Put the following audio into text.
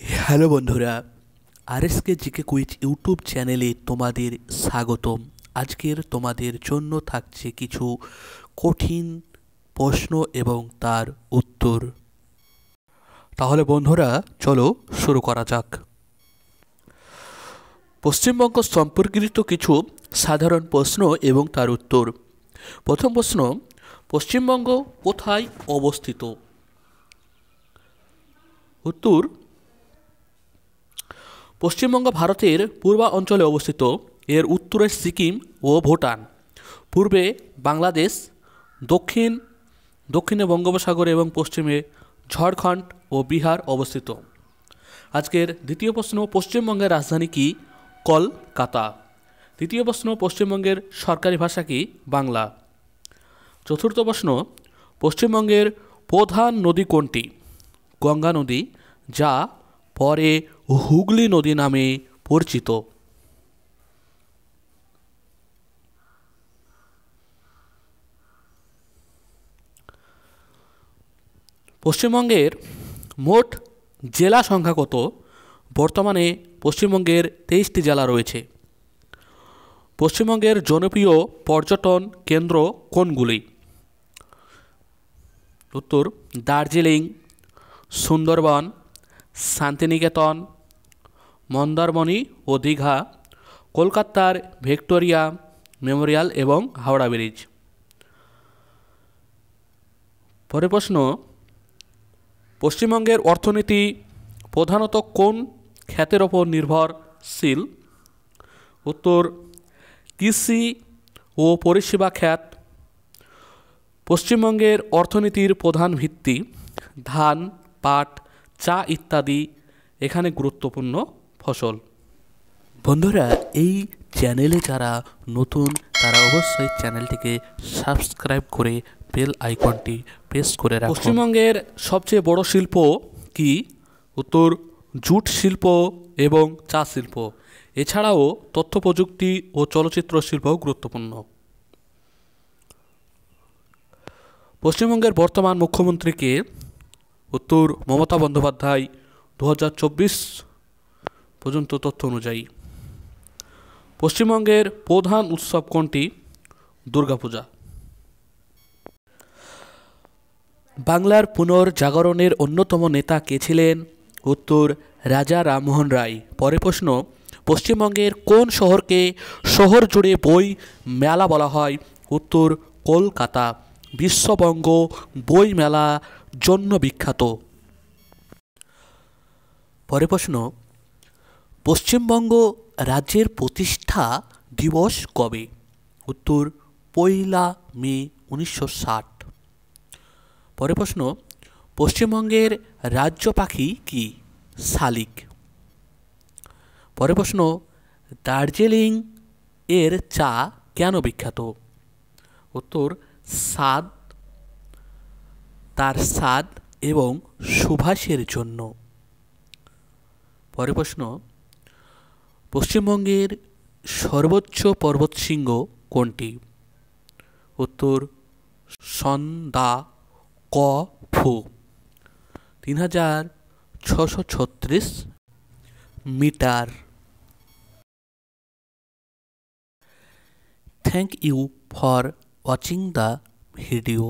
Hello বন্ধুরা, RSK GK quiz YouTube চ্যানেলে তোমাদের স্বাগতম। আজকের তোমাদের জন্য থাকছে কিছু কঠিন প্রশ্ন এবং তার উত্তর। তাহলে বন্ধুরা চলো শুরু করা যাক। পশ্চিমবঙ্গ সম্পর্কিত কিছু সাধারণ প্রশ্ন এবং তার উত্তর। প্রথম প্রশ্ন, পশ্চিমবঙ্গ কোথায় অবস্থিত? উত্তর, পশ্চিমবঙ্গ ভারতের পূর্বাঞ্চলে অবস্থিত। এর উত্তরে সিকিম ও ভুটান, পূর্বে বাংলাদেশ, দক্ষিণে বঙ্গোপসাগর এবং পশ্চিমে ঝাড়খণ্ড ও বিহার অবস্থিত। আজকের দ্বিতীয় প্রশ্ন, পশ্চিমবঙ্গের রাজধানী কি? কলকাতা। তৃতীয় প্রশ্ন, পশ্চিমবঙ্গের সরকারি ভাষা কি? বাংলা। চতুর্থ প্রশ্ন, পশ্চিমবঙ্গের প্রধান নদী কোনটি? গঙ্গা নদী, যা পরে হুগলি নদী নামে পরিচিত। পশ্চিমবঙ্গের মোট জেলা সংখ্যা কত? বর্তমানে পশ্চিমবঙ্গের 23টি জেলা রয়েছে। পশ্চিমবঙ্গের জনপ্রিয় পর্যটন কেন্দ্র কোনগুলি? উত্তর, দার্জিলিং, সুন্দরবন, শান্তিনিকেতন, মন্দারমণি ও দীঘা, কলকাতার ভিক্টোরিয়া মেমোরিয়াল এবং হাওড়া ব্রিজ। পরের প্রশ্ন, পশ্চিমবঙ্গের অর্থনীতি প্রধানত কোন খাতের ওপর নির্ভরশীল? উত্তর, কৃষি ও পরিষেবা খাত। পশ্চিমবঙ্গের অর্থনীতির প্রধান ভিত্তি ধান, পাট, চা ইত্যাদি এখানে গুরুত্বপূর্ণ ফসল। বন্ধুরা, এই চ্যানেলে যারা নতুন তারা অবশ্যই চ্যানেলটিকে সাবস্ক্রাইব করে বেল আইকনটি প্রেস করে রাখুন। পশ্চিমবঙ্গের সবচেয়ে বড় শিল্প কি? উত্তর, জুট শিল্প এবং চা শিল্প। এছাড়াও তথ্য প্রযুক্তি ও চলচ্চিত্র শিল্পও গুরুত্বপূর্ণ। পশ্চিমবঙ্গের বর্তমান মুখ্যমন্ত্রী কে? উত্তর, মমতা বন্দ্যোপাধ্যায়, 2024 পর্যন্ত তথ্য অনুযায়ী। পশ্চিমবঙ্গের প্রধান উৎসব কোনটি? দুর্গাপূজা। বাংলার পুনর্জাগরণের অন্যতম নেতা কে ছিলেন? উত্তর, রাজা রামমোহন রায়। পরের প্রশ্ন, পশ্চিমবঙ্গের কোন শহরকে শহর জুড়ে বই মেলা বলা হয়? উত্তর, কলকাতা। বিশ্ববঙ্গ বই মেলা জন্য বিখ্যাত। পরের প্রশ্ন, পশ্চিমবঙ্গ রাজ্যের প্রতিষ্ঠা দিবস কবে? উত্তর, 1 মে 1960। পরের প্রশ্ন, পশ্চিমবঙ্গের রাজ্য পাখি কি? শালিক। পরের প্রশ্ন, দার্জিলিং এর চা কেন বিখ্যাত? উত্তর, তার স্বাদ এবং সুবাসের জন্য। পরের প্রশ্ন, পশ্চিমবঙ্গের সর্বোচ্চ পর্বতশৃঙ্গ কোনটি? উত্তর, সন্দাকফু, 3636 মিটার। Thank you for watching the video.